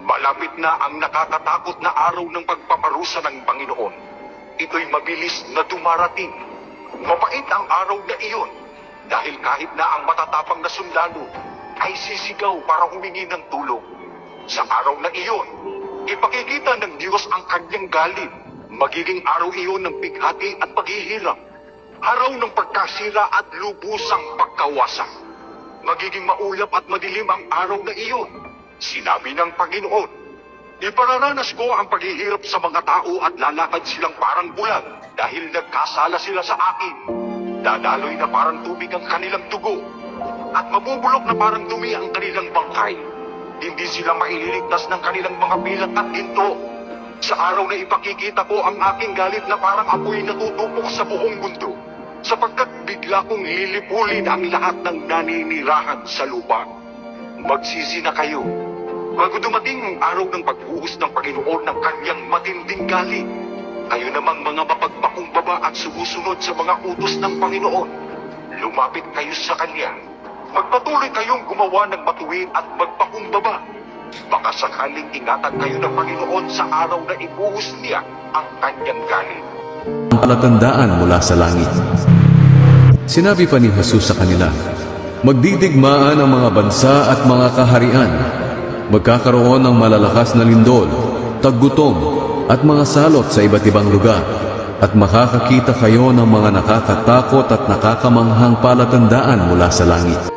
Malapit na ang nakakatakot na araw ng pagpaparusa ng Panginoon. Ito'y mabilis na dumarating. Mapait ang araw na iyon, dahil kahit na ang matatapang na sundalo ay sisigaw para humingi ng tulong. Sa araw na iyon, ipakikita ng Diyos ang kanyang galit. Magiging araw iyon ng bighati at paghihirap. Araw ng pagkasira at lubusang pagkawasak. Magiging maulap at madilim ang araw na iyon. Sinabi ng Panginoon, ipararanas ko ang paghihirap sa mga tao at lalakad silang parang bulag dahil nagkasala sila sa akin. Dadaloy na parang tubig ang kanilang dugo at mabubulok na parang dumi ang kanilang bangkay. Hindi sila maililigtas ng kanilang mga bilat at ginto. Sa araw na ipakikita ko ang aking galit na parang apoy na tutupok sa buong mundo, sapagkat bigla kong lilipulin ang lahat ng naninirahan sa lupa. Magsisi na kayo bago dumating ang araw ng pagbuhos ng Panginoon ng kanyang matinding galit. Kayo namang mga mapagpakumbaba at sumusunod sa mga utos ng Panginoon, lumapit kayo sa Kanya. Magpatuloy kayong gumawa ng matuwid at magpakumbaba. Baka sakaling ingatan kayo ng Panginoon sa araw na ibuhos niya ang kanyang galit. Ang palatandaan mula sa langit. Sinabi pa ni Jesus sa kanila, magdidigmaan ang mga bansa at mga kaharian. Magkakaroon ng malalakas na lindol, taggutom, at mga salot sa iba't ibang lugar. At makakakita kayo ng mga nakakatakot at nakakamanghang palatandaan mula sa langit.